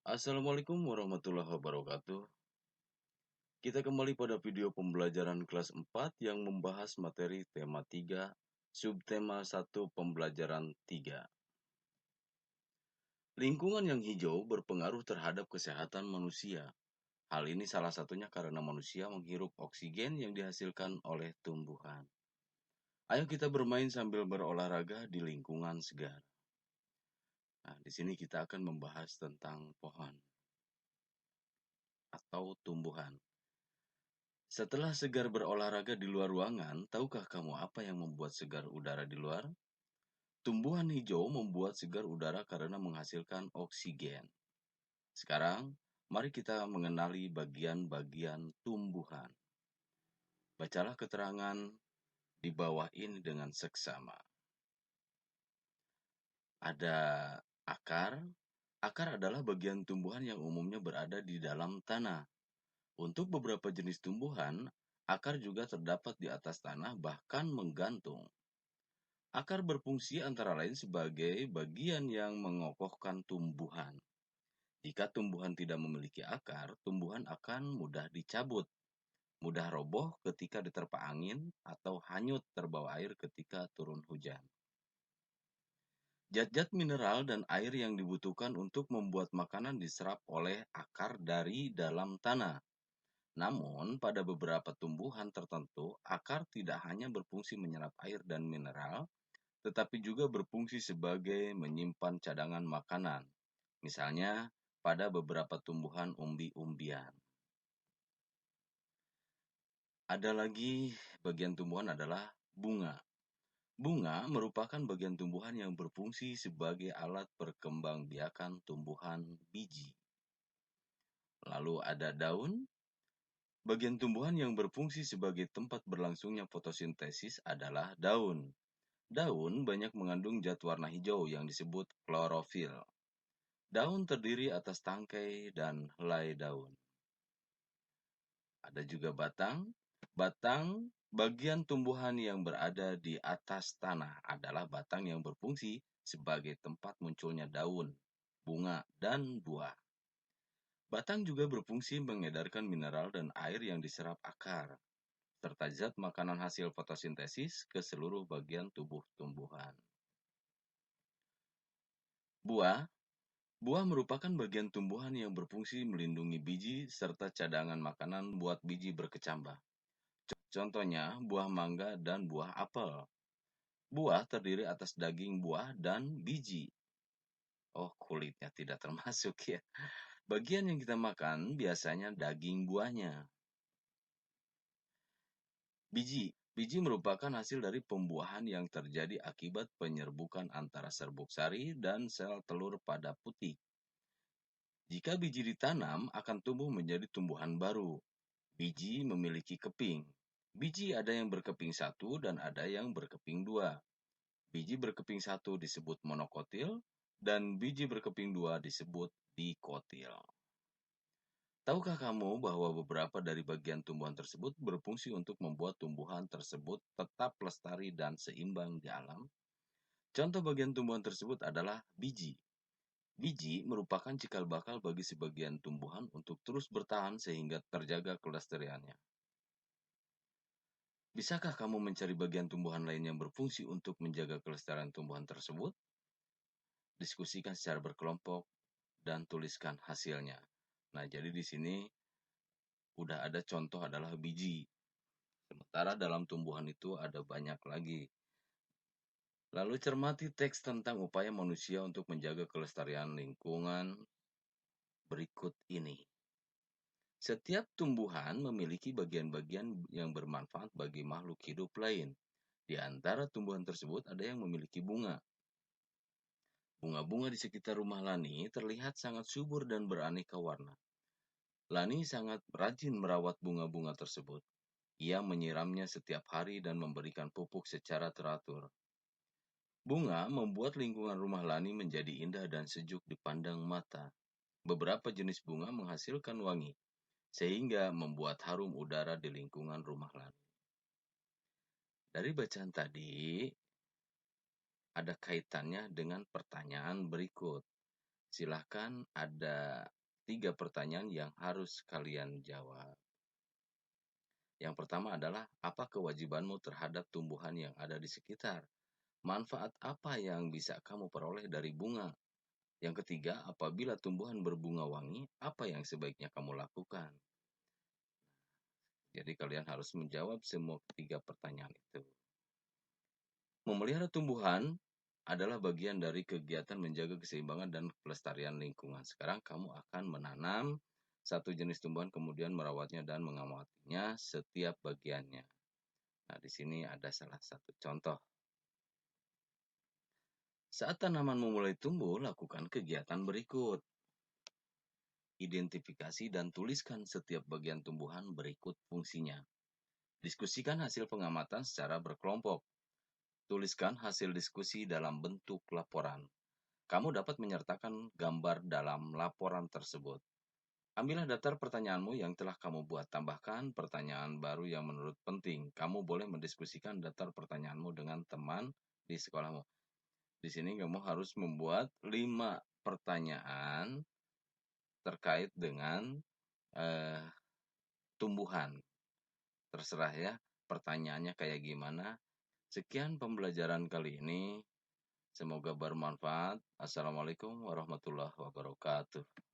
Assalamualaikum warahmatullahi wabarakatuh. Kita kembali pada video pembelajaran kelas 4 yang membahas materi tema 3, subtema 1 pembelajaran 3. Lingkungan yang hijau berpengaruh terhadap kesehatan manusia. Hal ini salah satunya karena manusia menghirup oksigen yang dihasilkan oleh tumbuhan. Ayo kita bermain sambil berolahraga di lingkungan segar. Nah, di sini kita akan membahas tentang pohon atau tumbuhan. Setelah segar berolahraga di luar ruangan, tahukah kamu apa yang membuat segar udara di luar? Tumbuhan hijau membuat segar udara karena menghasilkan oksigen. Sekarang, mari kita mengenali bagian-bagian tumbuhan. Bacalah keterangan di bawah ini dengan seksama. Ada akar. Akar adalah bagian tumbuhan yang umumnya berada di dalam tanah. Untuk beberapa jenis tumbuhan, akar juga terdapat di atas tanah bahkan menggantung. Akar berfungsi antara lain sebagai bagian yang mengokohkan tumbuhan. Jika tumbuhan tidak memiliki akar, tumbuhan akan mudah dicabut, mudah roboh ketika diterpa angin, atau hanyut terbawa air ketika turun hujan. Zat-zat mineral dan air yang dibutuhkan untuk membuat makanan diserap oleh akar dari dalam tanah. Namun, pada beberapa tumbuhan tertentu, akar tidak hanya berfungsi menyerap air dan mineral, tetapi juga berfungsi sebagai menyimpan cadangan makanan. Misalnya, pada beberapa tumbuhan umbi-umbian. Ada lagi bagian tumbuhan adalah bunga. Bunga merupakan bagian tumbuhan yang berfungsi sebagai alat perkembangbiakan tumbuhan biji. Lalu ada daun. Bagian tumbuhan yang berfungsi sebagai tempat berlangsungnya fotosintesis adalah daun. Daun banyak mengandung zat warna hijau yang disebut klorofil. Daun terdiri atas tangkai dan helai daun. Ada juga batang. Batang, bagian tumbuhan yang berada di atas tanah, adalah batang yang berfungsi sebagai tempat munculnya daun, bunga, dan buah. Batang juga berfungsi mengedarkan mineral dan air yang diserap akar, serta zat makanan hasil fotosintesis ke seluruh bagian tubuh tumbuhan. Buah. Buah merupakan bagian tumbuhan yang berfungsi melindungi biji serta cadangan makanan buat biji berkecambah. Contohnya buah mangga dan buah apel. Buah terdiri atas daging buah dan biji. Oh, kulitnya tidak termasuk ya. Bagian yang kita makan biasanya daging buahnya. Biji. Biji merupakan hasil dari pembuahan yang terjadi akibat penyerbukan antara serbuk sari dan sel telur pada putik. Jika biji ditanam, akan tumbuh menjadi tumbuhan baru. Biji memiliki keping. Biji ada yang berkeping satu dan ada yang berkeping dua. Biji berkeping satu disebut monokotil, dan biji berkeping dua disebut dikotil. Tahukah kamu bahwa beberapa dari bagian tumbuhan tersebut berfungsi untuk membuat tumbuhan tersebut tetap lestari dan seimbang di alam? Contoh bagian tumbuhan tersebut adalah biji. Biji merupakan cikal bakal bagi sebagian tumbuhan untuk terus bertahan sehingga terjaga kelestariannya. Bisakah kamu mencari bagian tumbuhan lain yang berfungsi untuk menjaga kelestarian tumbuhan tersebut? Diskusikan secara berkelompok dan tuliskan hasilnya. Nah, jadi di sini udah ada contoh adalah biji. Sementara dalam tumbuhan itu ada banyak lagi. Lalu cermati teks tentang upaya manusia untuk menjaga kelestarian lingkungan berikut ini. Setiap tumbuhan memiliki bagian-bagian yang bermanfaat bagi makhluk hidup lain. Di antara tumbuhan tersebut ada yang memiliki bunga. Bunga-bunga di sekitar rumah Lani terlihat sangat subur dan beraneka warna. Lani sangat rajin merawat bunga-bunga tersebut. Ia menyiramnya setiap hari dan memberikan pupuk secara teratur. Bunga membuat lingkungan rumah Lani menjadi indah dan sejuk dipandang mata. Beberapa jenis bunga menghasilkan wangi, sehingga membuat harum udara di lingkungan rumah Lani. Dari bacaan tadi, ada kaitannya dengan pertanyaan berikut. Silahkan ada 3 pertanyaan yang harus kalian jawab. Yang pertama adalah, apa kewajibanmu terhadap tumbuhan yang ada di sekitar? Manfaat apa yang bisa kamu peroleh dari bunga? Yang ketiga, apabila tumbuhan berbunga wangi, apa yang sebaiknya kamu lakukan? Jadi kalian harus menjawab semua 3 pertanyaan itu. Memelihara tumbuhan adalah bagian dari kegiatan menjaga keseimbangan dan pelestarian lingkungan. Sekarang kamu akan menanam satu jenis tumbuhan, kemudian merawatnya dan mengamatinya setiap bagiannya. Nah, di sini ada salah satu contoh. Saat tanaman mulai tumbuh, lakukan kegiatan berikut. Identifikasi dan tuliskan setiap bagian tumbuhan berikut fungsinya. Diskusikan hasil pengamatan secara berkelompok. Tuliskan hasil diskusi dalam bentuk laporan. Kamu dapat menyertakan gambar dalam laporan tersebut. Ambillah daftar pertanyaanmu yang telah kamu buat. Tambahkan pertanyaan baru yang menurut penting. Kamu boleh mendiskusikan daftar pertanyaanmu dengan teman di sekolahmu. Di sini kamu harus membuat 5 pertanyaan terkait dengan tumbuhan. Terserah ya, pertanyaannya kayak gimana. Sekian pembelajaran kali ini. Semoga bermanfaat. Assalamualaikum warahmatullahi wabarakatuh.